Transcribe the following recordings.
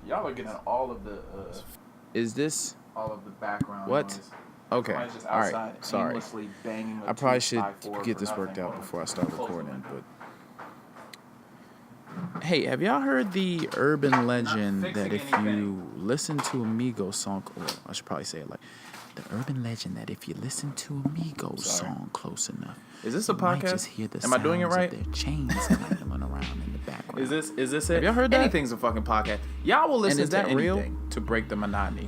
Y'all are getting all of the. Is this? All of the background. What? Noise. Okay. Just All right. outside Sorry. aimlessly banging I probably should get this worked out before I start recording. But hey, have y'all heard the urban legend that if you listen to a Migos song, or I should probably say it like the urban legend that if you listen to a Migos song close enough, is this a podcast? Might just hear the Am I doing it right? Of their chains rattling around in the background. Is this it? Have y'all heard that? Anything's a fucking podcast. Y'all will listen is that to anything real? to break the monotony.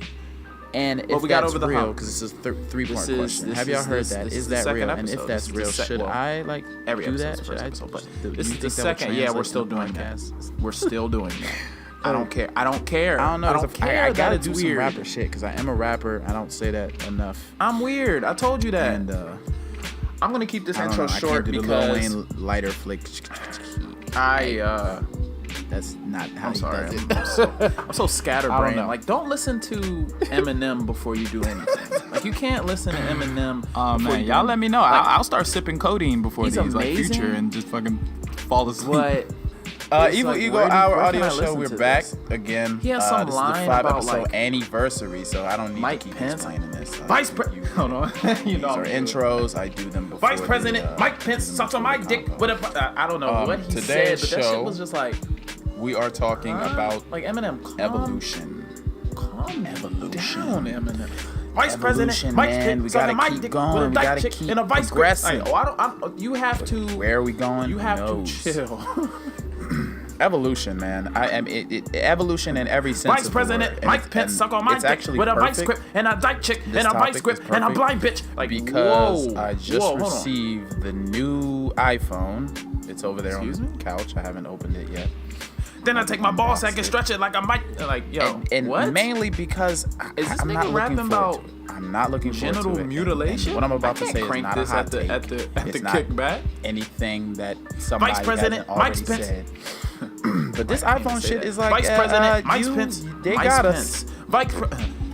And if we got that's over the real, hump. because it's a three-part question. Have y'all heard that? Is that real? And if that's real, should I like do that? Should I? This is the second. Yeah, we're still doing that. We're still doing that. I don't care. I don't know. I gotta do some weird. rapper shit because I am a rapper. I don't say that enough. I'm weird. I told you that. And I'm gonna keep this intro short I can't do because the Lil Wayne lighter flick. That's not how he does it. I'm so scatterbrained. Like, don't listen to Eminem before you do anything. Like, you can't listen to Eminem. Oh man, y'all let me know. Like, I'll start sipping codeine before these, amazing. like Future, and just fucking fall asleep. But Evil like, Ego, where our audio can I show, we're listen to back this? again. He has some this line is the 5 about, episode like, anniversary, so I don't need Mike to keep Pence. explaining this. Hold on. You These know, are intros. I do them before. Vice President Mike Pence sucks on my dick. I don't know what he said, but that shit was just like. We are talking about like Eminem. Evolution. Calm Evolution. down, Eminem. Vice President Mike Pence we gotta my keep dick going. with a We gotta chick keep and a vice progressing. You have to. Where are we going? You have to chill. Evolution, man. Evolution in every sense. Vice President Mike Pence suck on my dick with a vice grip and a dyke chick and a vice grip and a blind bitch. Like, because I just received the new iPhone. It's over there on the couch. I haven't opened it yet. Then I take my ball sack and stretch it like a mic. Like, yo, and what? Mainly because is this I'm nigga not rapping about? I'm not looking forward to it. Genital mutilation. And what I'm about to say is not a hot take. At the it's kickback. Anything that somebody Vice President hasn't already Mike Pence. said. But this iPhone shit is like Vice President Mike Pence. They got us.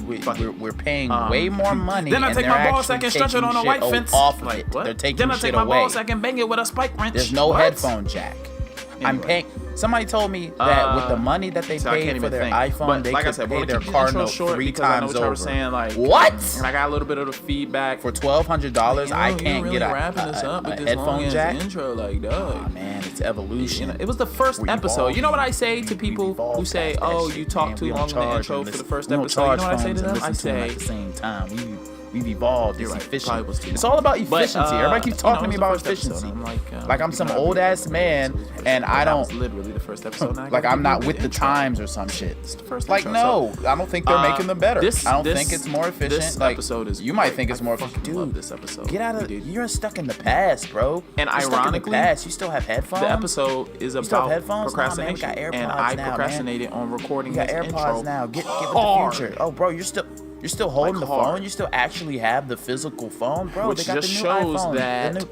We're paying way more money. Then I take my ball sack and stretch it on a white fence. Like what? They're taking then I take my ball sack and bang it with a spike wrench. There's no headphone jack. I'm paying. Somebody told me that with the money that they paid for their iPhone, they could pay their car note 3 times over. What? And I got a little bit of the feedback. For $1,200, I can't get a headphone jack. Intro, like, dog. Oh man, it's evolution. It was the first episode. You know what I say to people who say, "Oh, you talk too long in the intro for the first episode." You know what I say to them? I say, at the same time, we've evolved. It's efficient. It's all about efficiency. Everybody keeps talking to me about efficiency. Like I'm some old ass man, and I don't. Literally the first episode. Like I'm not with the times or some shit. Like no, I don't think they're making them better. I don't think it's more efficient. This like episode is. You might think it's more efficient. Dude, this episode. Get out of. You're stuck in the past, bro. And ironically, you still have headphones. The episode is about procrastination, and I procrastinated on recording this intro. You got AirPods now. Get with the future. Oh, bro, you're still holding the phone. You still actually have the physical phone, bro. Which they got just the new shows iPhone. that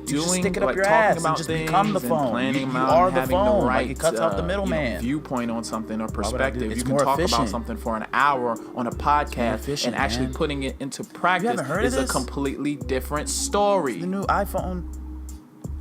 you just stick it up your ass and just become the phone. You are the phone. Like it cuts off the middleman. Viewpoint on something or perspective. It's you can more talk efficient. about something for an hour on a podcast and actually putting it into practice is a completely different story. The new iPhone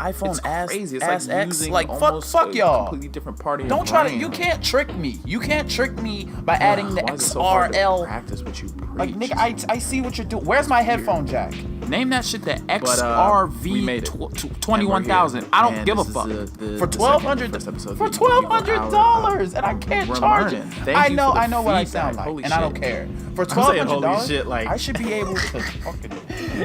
it's crazy. It's ass like X. using Like fuck y'all. Completely different part of Don't your try brain. to. You can't trick me. You can't trick me by adding the Why is it so hard to XRL. practice what you preach? Like nigga, I see what you're doing. Where's my headphone jack? Name that shit the XRV 21,000. I don't give a fuck. For $1,200, and I can't charge it. I know what I sound like, and I don't care. For $1,200, I should be able to fucking.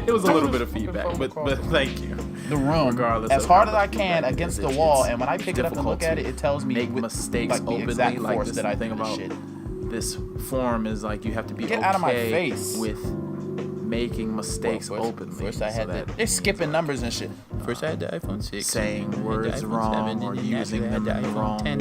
It was a little bit of feedback, but thank you. The room, regardless, as hard as I can against the wall, and when I pick it up and look at it, it tells me make mistakes like the openly. exact Like force this that I thing do about shit. This form is like you have to be Get okay out of my face. with making mistakes openly. First I had they're skipping numbers and shit. First I had the iPhone 6. Saying words wrong or using them in the wrong way.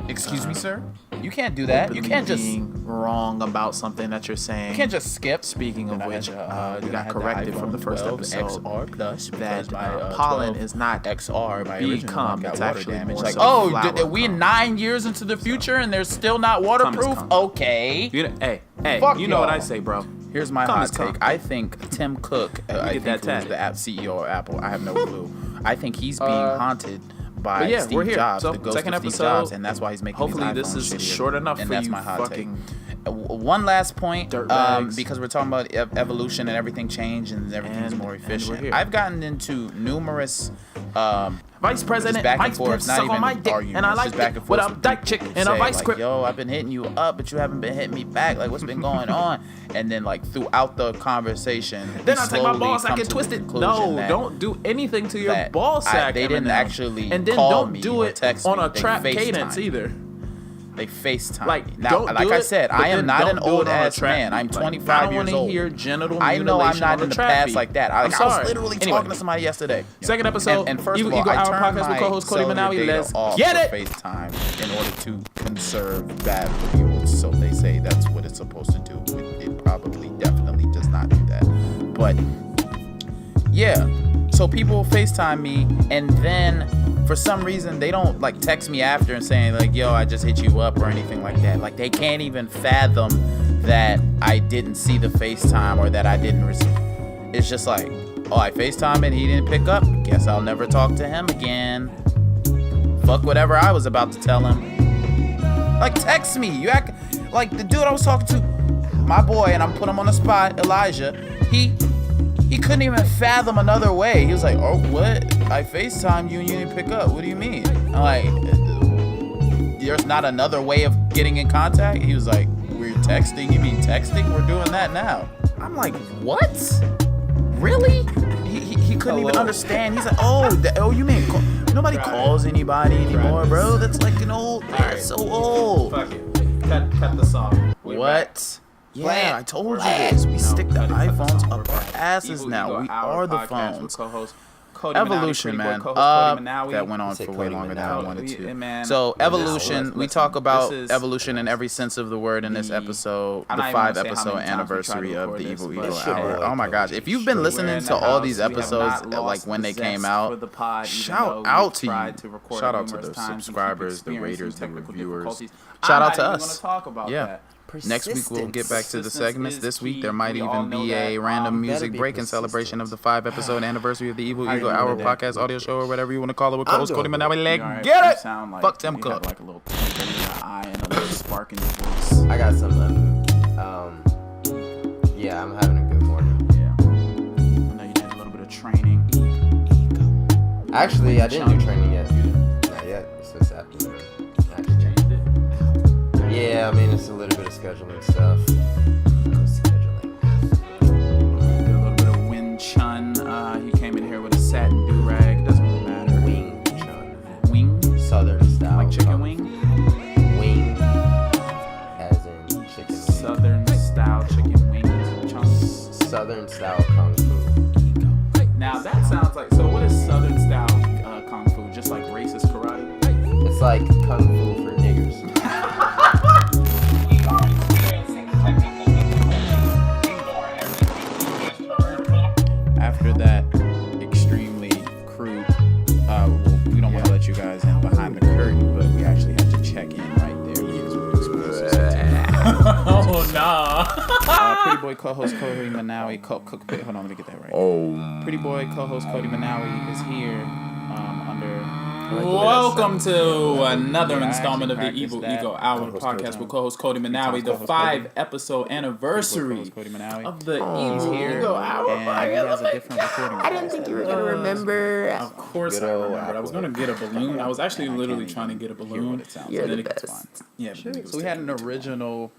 Excuse me, sir. You can't do that. You can't just being wrong about something that you're saying. You can't just skip. Speaking of which, we got corrected from the first episode XR plus that pollen is not XR by become. It's actually damage. more Like, so we 9 years into the future and they're still not waterproof. Okay. Hey, Fuck you know what I say, bro. Here's my hot take. I think Tim Cook, I think that who's the CEO of Apple. I have no clue. I think he's being haunted by But yeah, Steve we're here. Jobs, So, the ghost second of Steve episode, Jobs, and that's why he's making hopefully these iPhones this is shittier. short enough and for that's you my hot fucking take. One last point, dirtbags. because we're talking about evolution and everything changed and everything's more we're efficient. here. I've gotten into numerous Vice President back and Mike forth, Pence not suck even on my dick, arguments, and I just like back it and with forth a with dyke people chick who and a say, vice like, grip. yo, I've been hitting you up, but you haven't been hitting me back. Like, what's been going on? And then, like, throughout the conversation, Then we I take my slowly ball sack come and to twist the it. conclusion No, that- don't do anything to your that ball sack. they didn't Eminem. actually and then call don't me do or it text on me. a They trap FaceTime cadence me. either. They FaceTime. Like, now, don't like do I it, said, but I am then not don't an do it old on a ass trap man. I'm beat. 25 years I don't old. want to hear genital I know I'm mutilation not on in a the trap past beat. like that. I I'm was sorry. literally Anyway. talking to somebody yesterday. Second episode, And first Evil of all, Ego I Hour turned podcast my with co-host Cody cellular Manawi. data Let's off get for it. FaceTime in order to conserve bad videos. So they say that's what it's supposed to do. It probably, definitely does not do that. But yeah, so people FaceTime me, and then for some reason they don't like text me after and saying like, yo, I just hit you up or anything like that. Like, they can't even fathom that I didn't see the FaceTime or that I didn't receive. It's just like, oh, I FaceTime and he didn't pick up. Guess I'll never talk to him again. Fuck whatever I was about to tell him. Like, text me. You act like the dude I was talking to, my boy, and I'm putting him on the spot, Elijah. He couldn't even fathom another way. He was like, oh, what? I FaceTimed you and you didn't pick up. What do you mean? I'm like, there's not another way of getting in contact? He was like, we're texting? You mean texting? We're doing that now. I'm like, what? Really? He couldn't even understand. He's like, oh, you mean nobody calls anybody anymore, bro? That's like an old, that's so old. Fuck it. Cut this off. What? Yeah, I told you this. We stick the iPhones up our asses Evil now. Ego We Hour are the podcast with phones. co-host Cody Evolution, Manawi, man. co-host Cody Manawi. That went on Say for way Cody longer than I Manawi. wanted to. Man, So evolution, listen, we talk about this is- evolution in every sense of the word in this episode, I'm the not even gonna say 5 how episode many times we tried to anniversary of record the this, Evil but Ego shit, Hour. boy. Oh my gosh, if you've been We're listening in to the all house. these We have episodes, not like lost when they the came zest out, for the pod, even shout though out we've to you. tried to record Shout out to numerous the times and keep subscribers, the experiencing raters, the technical reviewers. difficulties. Shout I'm out to not even us. gonna talk about Yeah. that. Next week we'll get back to the Persistence segments. is This week key. there might We all even know be a that. random Better music be break in celebration of the persistent. 5 episode anniversary of the Evil How Ego you Hour doing today? podcast audio show or whatever you want to call it with I'm co-host Cody doing Manawi. good. Let's You alright? get You it. sound like Fuck Tim you Cook. have like a little twinkle in your eye and a little spark in your voice. I got some. Yeah, I'm having a good morning. Yeah. I know you did a little bit of training. Actually, I didn't do training yet. Not yet. It's just happening. Actually. Changed it. Yeah, I mean, it's a little bit of scheduling stuff. Did a little bit of Wing Chun. He came in here with a satin do-rag. Doesn't really matter. Wing chun. Wing? Southern style. Like chicken kung wing? fu. Wing. As in chicken wing. Southern style chicken wings. Chunks. Southern style kung fu. Now that sounds like, so what is Southern style kung fu? Just like racist karate? It's like kung fu for niggers. After that extremely crude, we don't want to let you guys in behind the curtain, but we actually have to check in right there because we're exposed to Oh, nah. Pretty boy co-host Cody Manawi. Hold on, let me get that right. Pretty boy co-host Cody Manawi is here under. Welcome to another Yeah, I installment of the actually Evil practiced Ego that. Hour Co-host podcast Cody. with co-host Cody Manawi, the Co-host 5 episode anniversary Co-host Cody Manawi. of the He's Evil here, Ego Hour and he has a different recording. I didn't think you were gonna remember. Of course Good I old remembered. I was Apple. going to get a balloon. I was actually And I literally can't trying to even get a hear balloon. what it sounds You're like. the It's best. fine. Yeah, but So we had an original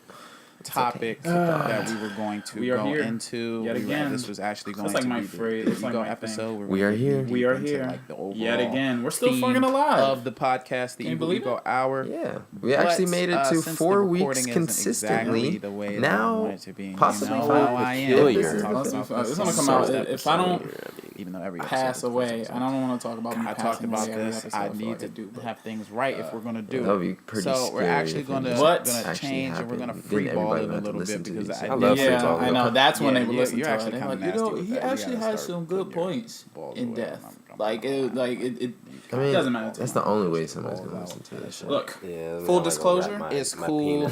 topic that we were going to We are go here. into. Yet again. This was actually going That's like to my be phrase. the That's like Ego my episode. thing. Where We are here. We are into, here. like, the overall Yet again. We're still theme fucking alive. of the podcast, the Can you Evil believe Ego it? Hour. Yeah, we actually made it to Since the 4 recording weeks isn't consistently. exactly the way that I Now, want it to be, and possibly you know 5 how I am. peculiar. Talk about It's this gonna come on out. this If I don't episode, even though every pass episode is away, episode. I don't want to talk about me I passing talked about away every this. episode. I feel need like to do, but- have things right if we're gonna do. That would be pretty So we're scary actually if gonna it What? actually change and we're gonna happened. free Then ball it everybody a would have to little listen bit to because these. I I love free Yeah, ball. I know. That's when they would listen you're to it. actually They're kinda like, you know, nasty with he that. You actually gotta has start some good putting your points balls in away. death. Like it I mean, doesn't matter to that's me. the only way somebody's gonna listen to this shit. Look, Yeah, full disclosure, it's cool.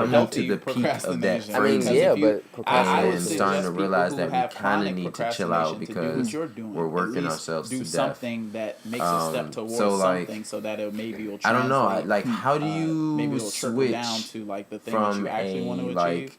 coming healthy to the peak of that procrastination. I mean, frenzy. yeah, Because if but I would And suggest starting to people realize who that we have kind of chronic need to chill out procrastination to do because what you're doing. we're At working least ourselves do to death. something that makes a step towards So, like, something, so that it maybe will I translate. don't know. Like, how do maybe you it'll trickle down switch to like the thing that from you actually want to a achieve. like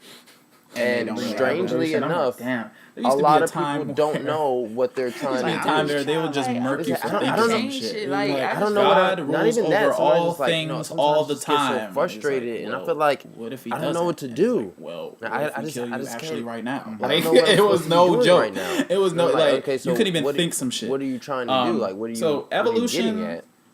they And don't really strangely have a enough, damn. There a used to be lot a of time people don't where- know what they're trying There's to a time do. there they will just murk you for I don't thinking some know. shit. It was Like, like, I don't know what God not rules even that. over Sometimes all it's like, things sometimes all I the just get so time. And it's frustrated, like, and I well, feel like what if he I don't know doesn't? what to And do. it's like, well, what I if he just- kill you I just actually can't- right now? I don't Like, know what I'm it supposed was to be no doing joke. right now. It was no I'm like okay, so you couldn't even what think some shit. What are you trying to do? Like, what are you So getting evolution, at?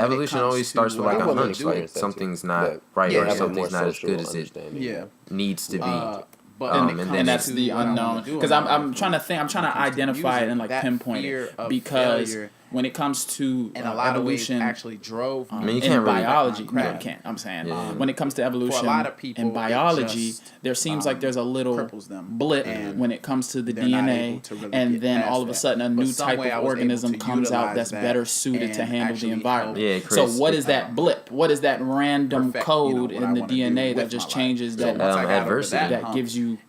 evolution always starts with like a women hunch, experience like that something's too. not But right they or have a something's more not as social good as it understanding. Yeah. needs to be. But and then and that's to the what I wanna unknown. do in Because my I'm life, trying to think. I'm trying to when it comes to identify it and music, like that pinpoint fear it of because failure when it comes to in a lot of ways evolution, actually drove me. I mean, you in can't really- biology, no, you craft. can't. I'm saying Yeah. when it comes to evolution For a lot of people, in it biology, just, there seems like there's a little cripples them. blip And when it comes to the they're not DNA, able to really and get then past all of a that. sudden a But new some type way I of was able organism to comes out utilize that's that better suited to and handle the actually environment. Yeah, So Chris, what is that blip? What is that random perfect, code what I in the wanna do DNA that with just my life. changes So that once I got over adversity that that hump, gives you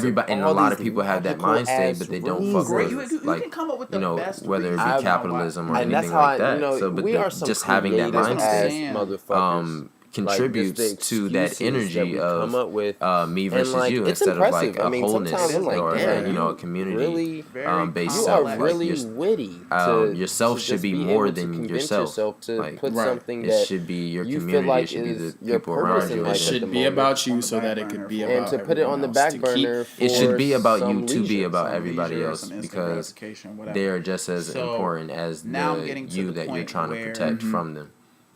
everybody and a all lot of these people have that mind logical-ass state, but they don't fuck reasons. with You can come up with the best whether it be reasons. capitalism or And that's anything how like that. you know, So, but we are some just having that creative mind ass state motherfuckers. contributes like, to that excuses energy that we of come up with, me versus like, you it's instead of like impressive. a I mean, wholeness sometimes I'm like, or damn, a community really, based you self. are really Like, witty. yourself to should just be be more able to than convince yourself. yourself to Like, put Right. something it that should be your you community. feel like it should be is the your people purpose around in you. life It at should the be moment. about you so that it could be about And to put it on the everyone back else, to burner for It should be about some you to be leisure. about Some everybody leisure, else some instant because gratification, whatever. they are just as So, important as now I'm the getting to you the that you're point trying to where- protect from them.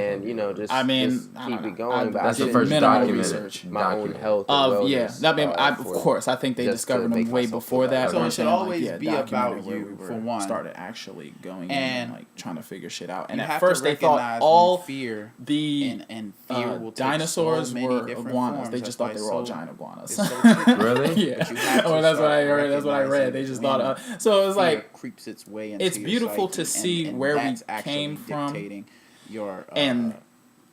and just I mean, just I keep don't it know. going. But That's I the did first minimal documented. research. my own health. And wellness, I mean, of for- course, I think they just to discovered make them way myself before feel that. better. So but it I'm should saying, always like, be documented about where you, we were for one. started actually going in And and like trying to figure shit out. You And at have first to they thought recognize all when fear the and fear will take dinosaurs so many were different iguanas. forms. They That's just why thought they were all giant iguanas. It's so tricky. Really? Yeah. But you have to Well, that's what start I heard. That's what I read. recognizing They just when thought. So it's fear like creeps its way into it's your beautiful psyche, to see and where we that's actually came from, dictating your and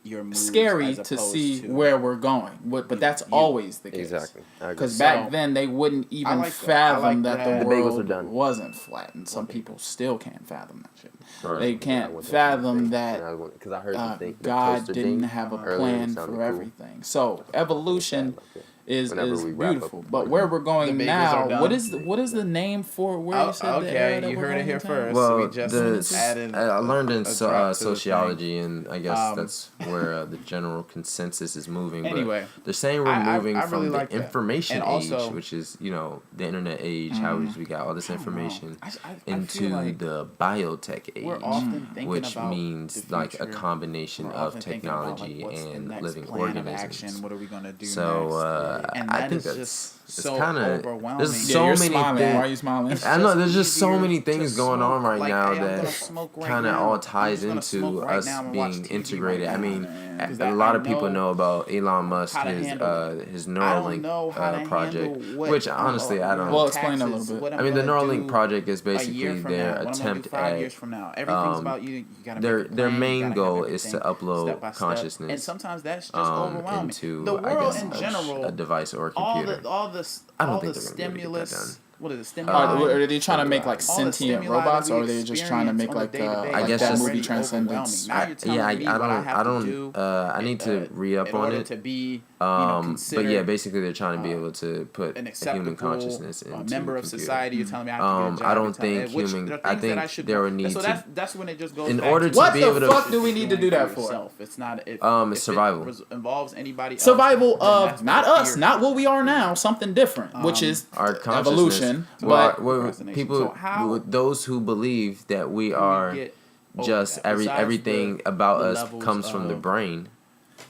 your moves scary as to opposed see to, where we're going. But that's always the case. Exactly. I agree. Because back So, then they wouldn't even like that. fathom I like that that. the The bagels were world done. wasn't flat, and some people still can't fathom that shit. Right. They can't fathom that because I heard them think the God toaster didn't thing have a earlier plan sounded for cool. everything. So evolution is Whenever we wrap up beautiful. the But where we're going The bagels now, are done. what is the name for where you said the era that you we're heard it going here into? first. Well, we just added I learned in a drop to the sociology, and I guess Um, that's where the general consensus is moving. Anyway, but they're saying we're I moving really from like the that. information And age, also- which is the internet age, how we got all this information, I into feel like the biotech age, we're often thinking which about means the like a future. combination We're of often thinking about, technology what's the and next living plan of organisms. action? What are we gonna do So next? And I that think is that's just it's so kind of overwhelming. there's Yeah, so you're many smiling. things. Why are you smiling? I know there's just so easier many to things going on smoke. right Like, now hey, I'm gonna that smoke right kind of now. all I'm ties just gonna smoke into right us now and watch being TV integrated. right I now, mean, man. 'Cause a I lot of people know know about Elon Musk, how to his handle his I don't Neuralink know how to project, handle what, which honestly I don't. Well, explain a little bit. What I mean, the I'm gonna Neuralink do project is a year basically from their now, what I'm gonna do attempt 5 years at from now. Everything's about you. You gotta their make a their plan, you main gotta have goal is to everything upload step by step. consciousness And sometimes that's just overwhelming. into The I world guess in general, a device or a all computer. the all the I don't all think the they're gonna be able to get that stimulus. done. What is it? Stimuli. Are they trying to make like all the sentient stimuli robots, that or we are they just trying to make like experience on a day-to-day I like guess that just- movie already Transcendence? overwhelming. Now you're telling me what I have to do I need to re-up in on order it. to be, But considered yeah, basically they're trying to be able to put an a acceptable human consciousness into member a of computer. society. You're telling me I have to get a job. I don't You're telling me- think which human- there are I things that think I should there do. would need so to- that's when it just goes in back order to to What be the able to- fuck do we need to do that for? yourself. It's not if it's survival. involves anybody else, Survival then of that's not what us, fear not what we are now, something different, which is Our consciousness, evolution. well, But people, So how those who believe that we can we are get over just that? Besides everything the- about the us levels comes from the of brain.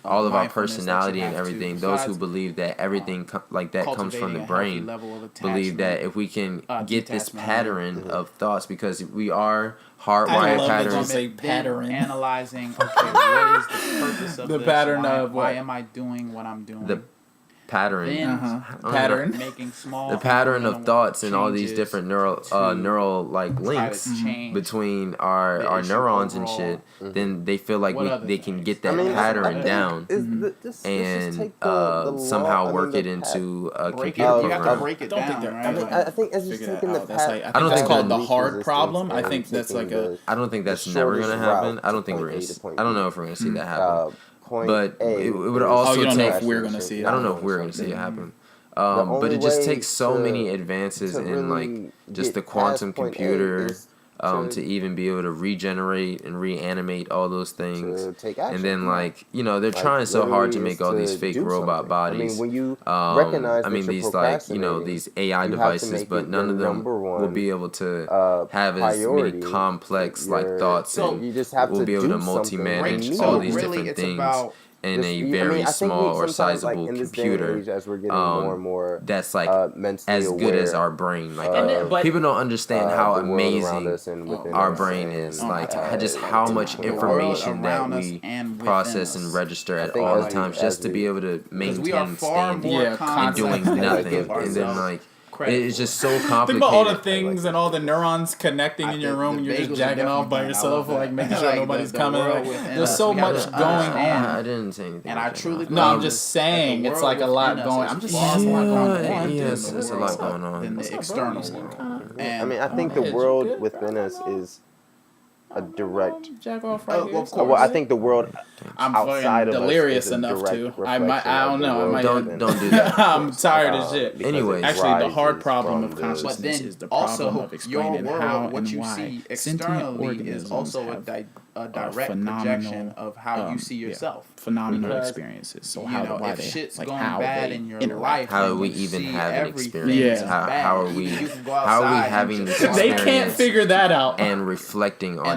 All of our mindfulness that you personality and have to, everything. Those who besides, believe that everything like that comes from the cultivating a healthy brain level of believe that attachment, if we can get this detachment, pattern of thoughts, because we are I hardwired love that you patterns. say then pattern. analyzing, okay, what is the purpose of The this? pattern why, of why what? am I doing what I'm doing? The pattern. Then I don't know. Pattern. making small The pattern of incremental thoughts and all these changes different to neural like try to links change between the our issue neurons and overall. shit, then they feel like What other they can things? get that I mean, pattern I think down let's just and take the somehow law, work the it into a break computer it. You have to program. break it I don't think down, they're right? I mean, I think as just Figure taking that the out. That's like, I don't think that's think called that the hard problem. I think that's like a. I don't think that's the never gonna shortest happen. route I don't think to we're gonna. point A to point I don't B. know if we're gonna see that happen. Point But A it would is also Oh, you don't know take- if we're gonna see it. I don't know if we're gonna see it happen. But only it just way takes so to- many advances to in like really just the get quantum past point A computer is to even be able to regenerate and reanimate all those things. to take action. And then like they're Like, trying so hard to literally make all is these to fake do robot something. bodies. I mean, when you recognize I mean that these you're like procrastinating, these AI you have to devices, make but it none your of them number will one, be able to have as many priority. complex like You're- thoughts, So and you just have will to be able do to something. multi-manage So all these really different it's things about in a I very mean, I think small we or sometimes, like, sizable in this day and computer age, as we're getting more and more that's like mentally as good as aware our brain. Like but- people don't understand how of the world around amazing us and within our us brain and, is. Like just like, how the much world information that around us we and within process us. and register at think all as the we- times as just to we- be able to Because we are maintain far standing more Yeah, and doing constantly nothing, give and then ourselves like credit it's for. just so Think complicated. about all the things and all the neurons connecting I in your think room, the and you're just bagels are jacking off by definitely fun. I yourself, love like that. making sure Like, nobody's the coming. world Like, within there's us, so we have much to going understand. on. I didn't say anything. And I like that, truly no. No, I'm believe just saying that the it's like a world lot within us going. is I'm just far saying more it's a lot going complex on. than Yes, the there's a lot world- going on. than the What's up, bro? external You world. I And mean, I think Hey, the you world good? within us is a direct. Jack off right here. of course. Well, I think the world I'm outside fucking of us delirious is a enough direct to. I might. reflection I of don't the know. I world might. Don't do that. I'm tired of shit. because Anyway. it Actually, the hard rises problem from of the- consciousness But then is the problem also of explaining your world, how what and you why see sentient externally is organisms also a, have direct phenomenal, projection of how you see yeah, yourself. phenomenal Because, experiences. So you how know, why if they shit's like going how bad they in your interact. life, How then do we you even see have an everything experience? as Yeah. bad. How are we? You can go How are we outside having and this just They experience can't figure that out. and reflecting on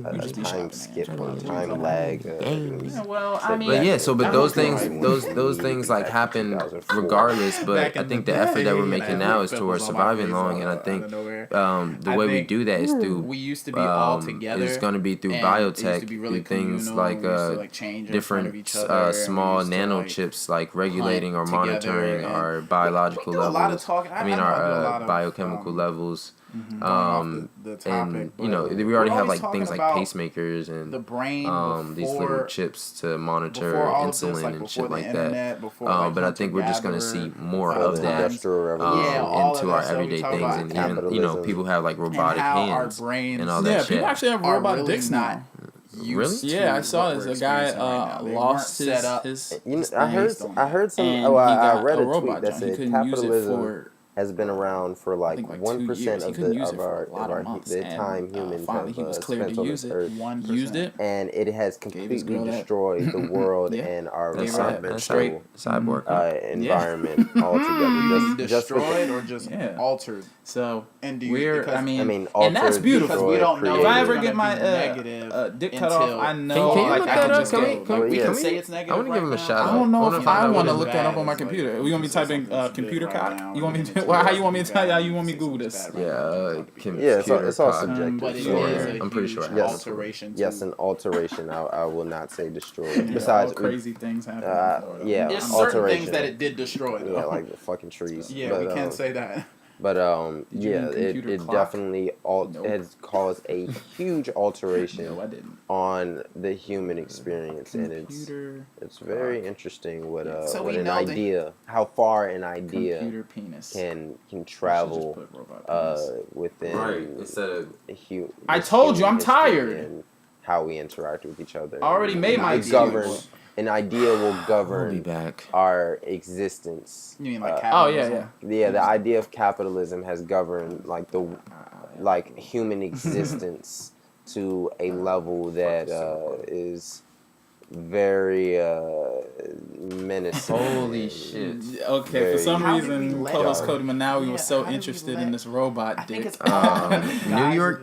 time skip or time lag. Well, I mean, But yeah, so but I those don't things, think- those things like happen 2004. regardless. But Back I in think the the effort that we're day, making and now I is felt towards was on my surviving face long, out and I of think nowhere. the I way we think do that is through we used to be all together. It's going to be through and it used to biotech, be really through things communal. like We used to, like, change in front of different each other, and we small used to, nano like, chips, like regulating or together, monitoring and our biological we do a lot of levels. talking. I mean know I do a our lot of, biochemical levels. going off the topic. And you know, we already have always like things like talking about pacemakers and the brain these little before- chips to monitor before all of this, insulin like, and before shit the like internet, that. before, like, But I think we're just gonna hunter-gatherer, see more before of the that Industrial Revolution. all of into that our stuff we everyday talk things, about, and even capitalism, people have like and robotic how our hands brains and all that shit. people actually have are robot really dicks not now. used Really? to Yeah, I saw what this. we're A guy experiencing right now. They lost weren't set up. his You know, his I heard thing, some. and Oh, he I got read a a tweet robot that joint. He said couldn't use it capitalism for has been around for like like 1% 2 years. He of couldn't use the it for a lot of months. the And, time humans finally have he was cleared spent to on use this it. earth, 1%. Used it. and it has Gave his completely girl that. destroyed the world Yeah. and our Gave her that environmental cyborg. environment altogether. Just Destroyed or just Yeah. altered. So And do you, we're. because, I mean, I mean, and that's altered, beautiful. because we don't know If I it's ever gonna get my be negative dick cut off, until- I know. Can you like, look I that can up? just Can go. we- can we we- can can say we- it's negative. I wanna give him a right shout now. out. I don't know wanna if find I out want what to his look that up on my bad is, computer. like, You want me to type this in is something computer that's big cop? right now, You want me and to? it's Well, how really you want me to bad. tell you? How you want me to It's Google bad this? right now. Yeah, Computer it's all cop. subjective. But it Sure. is a I'm pretty sure huge I have Yes. alteration. Yes, to- an alteration. I will not say destroy. Yeah, Besides, all crazy things happen. in Florida. yeah, There's certain alteration. things that it did destroy, though. Yeah, like the fucking trees. Yeah, but, we can't say that. But Did you yeah, mean computer it clock? definitely Nope. has caused a huge alteration No, I didn't. on the human experience, and Computer. it's very interesting what So what we an know that- idea, how far an idea Computer penis. can I should just travel put robot penis. within Right. Instead of I this told you, human I'm history tired. and how we interact with each other. I already made my It govern excuse. an idea will I'll be govern back. our existence. You mean like Oh capitalism? yeah. The idea of capitalism has governed like human existence to a level that is very menacing. Holy and shit. Okay, for very some How did we reason, let- co-host Cody Manawi Yeah, was so how did we interested let- in this robot I think dick. it's all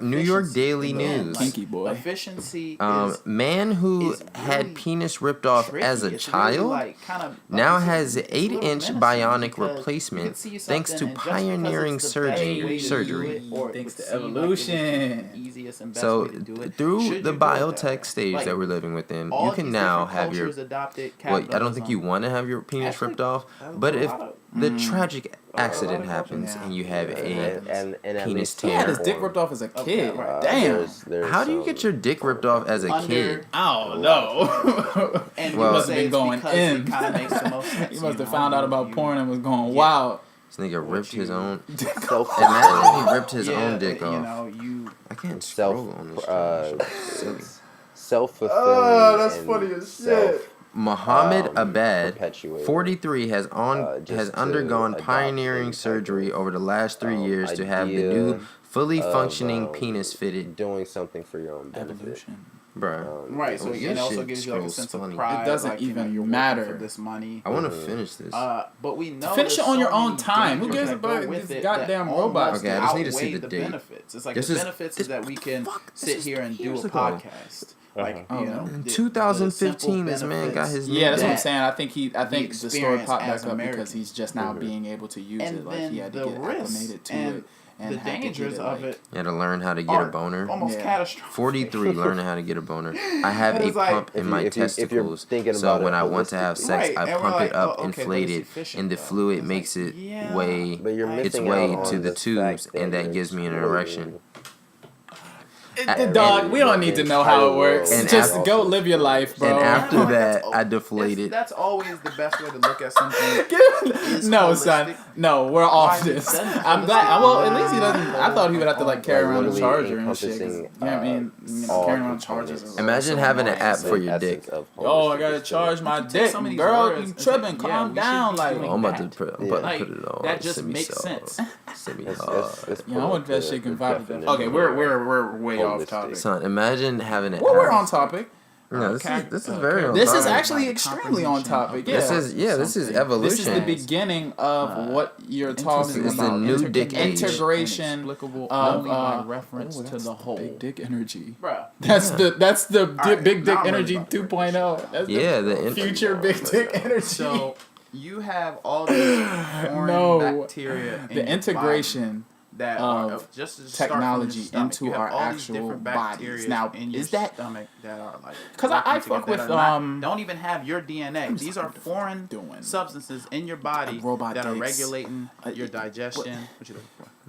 New York Daily News. Kinky boy. Efficiency is Man who is had really penis ripped off tricky. as a It's child really, like, kind of, now like, has it's a little 8-inch menacing bionic because you replacement can see thanks to something, and just because pioneering it's the best way to do surgery. it, or it Thanks would to seem like it would evolution. be the easiest and best So way to do it, through should the you do it that biotech way? stage Like, that we're living within, all you can these now different have your. cultures adopted Well, I don't think capitalism. you want to have your penis Actually, ripped off, a but if lot of- the tragic accident of happens cultures. and you have a and at penis least He had his tear. dick ripped off as a kid. right. Damn. there's How do you get your dick ripped off as a Under- kid? I don't know. And Well- you must say have been it's going because in. It kind of makes the most sense. He must you have know? found out about You- porn and was going Yeah. wild. This nigga ripped his own. self Imagine he ripped his Yeah, own dick you off. know, you I can't self scroll on this. Silly. self-fulfilling and Muhammad Abad, perpetuating, 43, has just to undergone adopt pioneering any type surgery of, over the last 3 years to have the idea new, fully of, functioning penis fitted. doing something for your own benefit. Evolution. Bro, right. So your it also shit gives you like a scrolls sense funny. of pride. It doesn't like, you know, even you're working matter. for this money. I want to finish this. But we know Finish there's it on your so own many time. Who dangers gives a that go fuck? with This it goddamn that robot. almost Okay, I just need to see outweigh the date. benefits. It's like This the is- benefits is that we can sit here and do a years ago. podcast. Like Oh, you know, In the 2015, simple this man got benefits. his Yeah, that's what I'm that saying. I think the story experience popped as back up because Americans. he's just now being able to use And it. Like then he had to the get risks acclimated to and it and the had to dangers get of like, it You had to learn how to get a are boner. almost Yeah. catastrophic. 43, learning how to get a boner. I have a It's like, pump in my if you're testicles, thinking so about when it I want to have holistically. sex, Right, I and we're pump like, it up, oh, okay, but inflate it's it, efficient, and the though. fluid It's makes like, it yeah. way But you're its missing way out to on the the tubes, fact and that it's gives me an really- erection. dog, we don't need to know how it works. And Just after- go live your life, bro. And after Like, that, that's I deflated. That's always the best way to look at something. Is No, holistic. son. No, we're off Why is it this. done I'm glad. Well, at least he holistic? doesn't. I thought he would have to like carry Like, around a literally charger and shit. 'cause, encompassing, You know what I mean? all Carrying around chargers. components. is Imagine so having an annoying. app for your Essence dick. of Oh, I holistic gotta is charge my Take dick, some of these girl. words You and tripping? say, yeah, Calm we down, should be like. doing Oh, I'm about that. to put Like, it on. that just Send me makes some. sense. Send me It's- hard. it's Yeah, I want that shit can vibe. definition Okay, of we're way off holistic. topic. Son, imagine having an Well, we're app. on topic. No, this is very on This is topic. actually extremely on topic. Yeah. This is this is evolution. This is the beginning of what you're talking It's the about. new dick age. Integration Inexplicable of only by reference to the whole. big dick energy. Bruh. That's the right, big dick now I'm ready energy about the 2.0. That's Yeah, the the future big dick energy. So you have all these foreign No. bacteria. the in your integration body that of are just to start from technology your stomach. into You have our all these actual different bodies. bacteria Now, in your is that- stomach that are like 'Cause working I fuck together with, that are not- don't even have your DNA. These are foreign doing? substances in your body Robot that are dicks. regulating your digestion. What you looking for?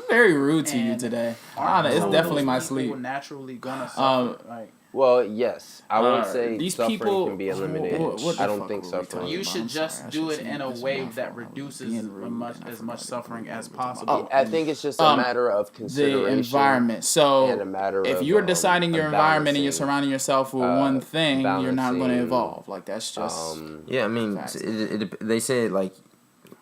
I'm very rude to you And today. Aren't It's some of definitely those my people sleep. naturally gonna suffer. Like, Well, yes, I would say These suffering people can be eliminated. what the I don't fuck think were we suffering. talking you about? should I'm just sorry, I do should it take in a this way off. that I was reduces being rude and I as forgot much to suffering do as what we were talking possible. about. I think it's just a matter of consideration. The environment. So and a matter if of, you're deciding your of environment and you're balancing, surrounding yourself with one thing, you're not going to balancing, evolve. Like that's just Yeah, I mean, facts. they say like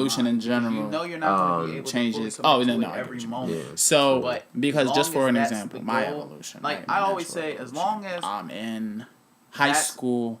evolution in general. You know you're not going to be able changes. to fully commit I to get every what you moment. Yeah. So, But because as just long for as an that's example, the my goal, evolution. like right, my I always natural say, as evolution. long as I'm in high that's- school,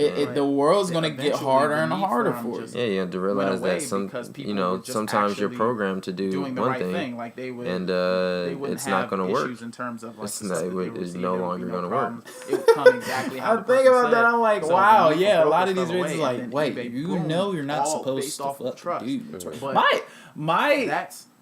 The world's gonna get Eventually, harder the and need harder them for you. just Yeah, you have to went realize away that some, because people you know, were just sometimes you're actually programmed to do doing the one right thing, like they would, and they wouldn't it's not have going to work. issues in terms of like It's the not- stuff it that would- they were it's receiving, no there would longer be no gonna work. problems. It would come exactly how I the think person about that. said. I'm like, So wow, the need for yeah. A lot of brokers these fell races, away, like, and then wait, eBay you boomed know you're not all supposed based to off of fucking trust. do. But My that's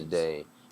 the day.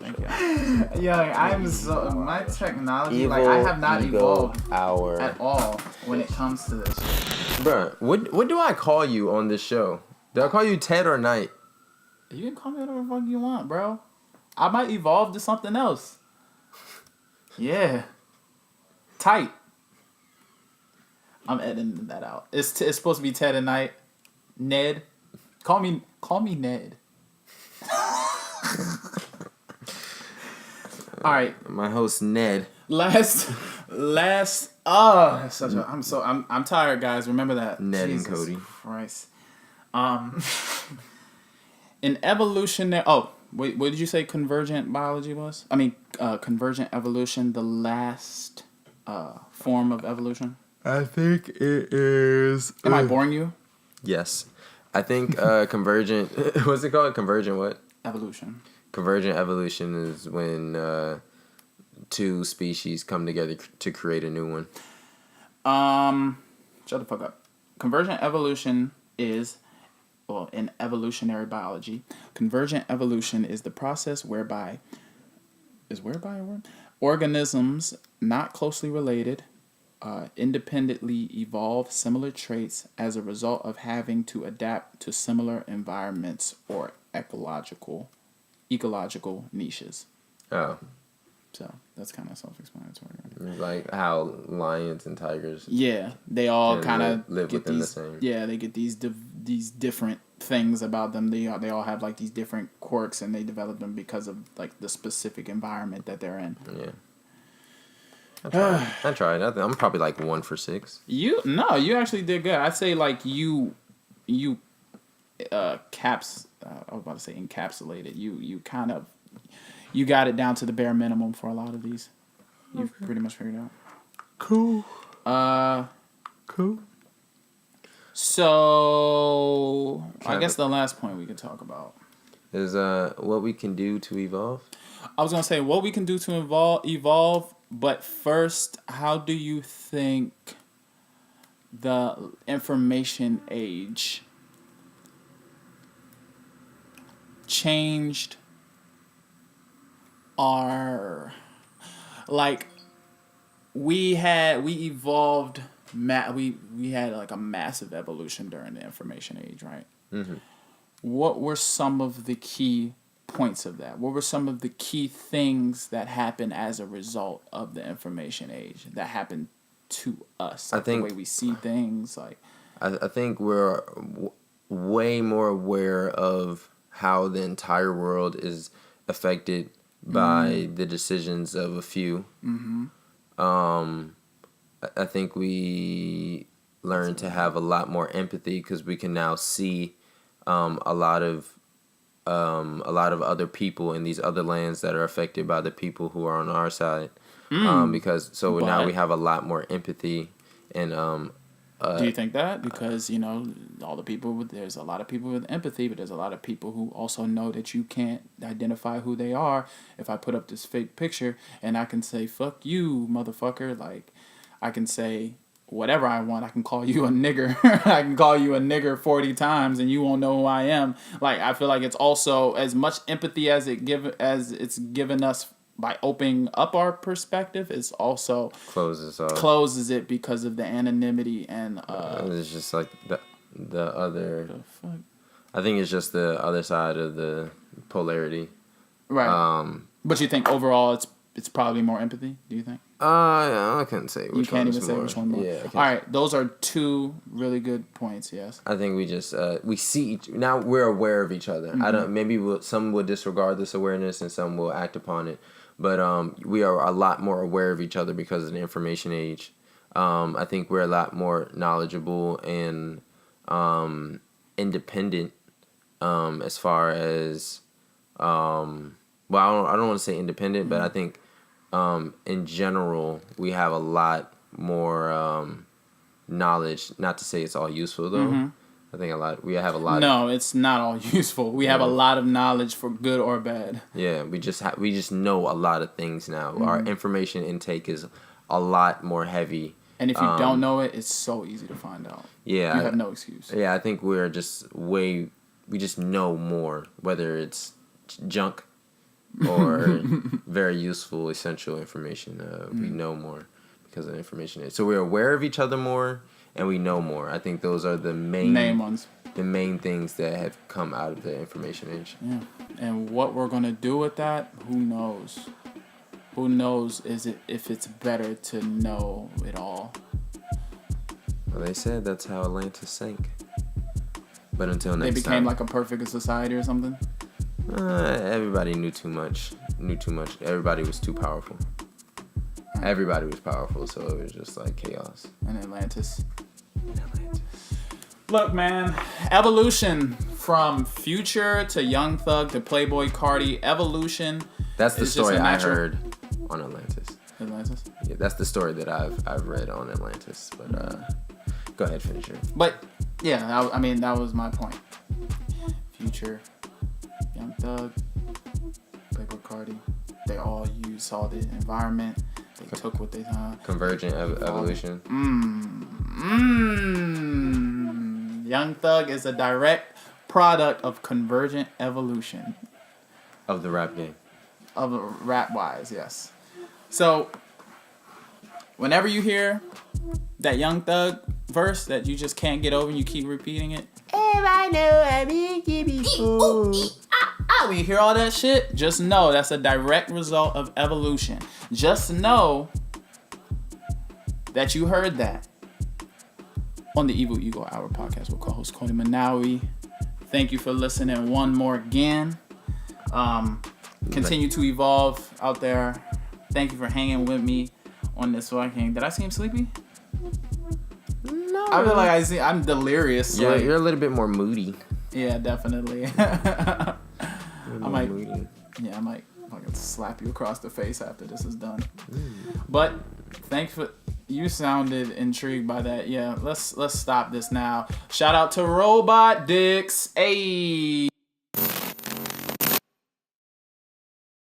Thank you. Yeah, I'm so my technology. Evil, like I have not ego, evolved hour. at all when it comes to this. Bruh, what do I call you on this show? Do I call you Ted or Knight? You can call me whatever the fuck you want, bro. I might evolve to something else. Yeah. Tight. I'm editing that out. It's supposed to be Ted and Knight. Ned. Call me Ned. All right. My host Ned. Last I'm tired, guys. Remember that. Ned Jesus and Cody. Christ. In evolutionary wait, what did you say convergent biology was? I mean convergent evolution, the last form of evolution? I think it is. Am I boring you? Yes. I think convergent. What's it called? Convergent what? Evolution. Convergent evolution is when two species come together to create a new one. Shut the fuck up. Convergent evolution is, well, in evolutionary biology, convergent evolution is the process whereby a word? Organisms not closely related independently evolve similar traits as a result of having to adapt to similar environments or ecological niches. Oh. So that's kind of self-explanatory. Right? Like how lions and tigers. Yeah, they all Can kind of live get within the these. same. Yeah, they get these different things about them. They all have like these different quirks, and they develop them because of like the specific environment that they're in. Yeah. I tried. I'm probably like 1 for 6. You actually did good. I'd say like you I was about to say encapsulated. You kind of you got it down to the bare minimum for a lot of these. You've pretty much figured it out. Cool. Cool. So I guess the last point we could talk about is what we can do to evolve. I was gonna say what we can do to evolve, but first, how do you think the information age changed our, like, we evolved, we had like a massive evolution during the information age, right? Mm-hmm. What were some of the key points of that? What were some of the key things that happened as a result of the information age that happened to us? Like, I think the way we see things, like, I think we're way more aware of how the entire world is affected by the decisions of a few. Mm-hmm. I think we learn to have a lot more empathy because we can now see a lot of other people in these other lands that are affected by the people who are on our side. Now we have a lot more empathy and do you think that? Because, you know, there's a lot of people with empathy, but there's a lot of people who also know that you can't identify who they are. If I put up this fake picture and I can say, fuck you, motherfucker, like, I can say whatever I want. I can call you a nigger. I can call you a nigger 40 times and you won't know who I am. Like, I feel like it's also as much empathy as it's given us by opening up our perspective, it's also closes it because of the anonymity and it's just like the other. The fuck? I think it's just the other side of the polarity. Right. But you think overall it's probably more empathy? Do you think? I couldn't say which one. You can't even say which one more. Yeah. All right, those are two really good points. Yes. I think we just we see now we're aware of each other. Mm-hmm. Some will disregard this awareness and some will act upon it. But we are a lot more aware of each other because of the information age. I think we're a lot more knowledgeable and independent as far as I don't want to say independent, but I think in general we have a lot more knowledge. Not to say it's all useful though. Mm-hmm. I think we have a lot. No, it's not all useful. We have a lot of knowledge for good or bad. Yeah, we just know a lot of things now. Mm-hmm. Our information intake is a lot more heavy. And if you don't know it, it's so easy to find out. Yeah. You have no excuse. Yeah, I think we just know more, whether it's junk or very useful, essential information. We know more because of the information. So we're aware of each other more. And we know more. I think those are the main ones. the main things that have come out of the information age. Yeah. And what we're gonna do with that, who knows? Who knows if it's better to know it all. Well, they said that's how Atlantis sank. But until next time. They became like a perfect society or something? Everybody knew too much. Everybody was too powerful. Everybody was powerful, so it was just like chaos. In Atlantis. Look, man, evolution from Future to Young Thug to Playboy Cardi, evolution. That's the is just story a I natural- heard on Atlantis. Atlantis? Yeah, that's the story that I've read on Atlantis. But go ahead, finish it. But yeah, I mean that was my point. Future, Young Thug, Playboy Cardi, they all saw the environment. They took what they saw. Convergent evolution. Young Thug is a direct product of convergent evolution. Of the rap game. Of rap wise, yes. So whenever you hear that Young Thug verse that you just can't get over and you keep repeating it. When you hear all that shit, just know that's a direct result of evolution. Just know that you heard that on the Evil Ego Hour podcast with co-host Cody Manawi. Thank you for listening one more again. Continue to evolve out there. Thank you for hanging with me on this fucking. Did I seem sleepy? No. I feel like I'm delirious. Yeah, like, you're a little bit more moody. yeah, definitely. I might fucking slap you across the face after this is done. But thanks for you sounded intrigued by that. Yeah, let's stop this now. Shout out to Robot Dicks. Hey.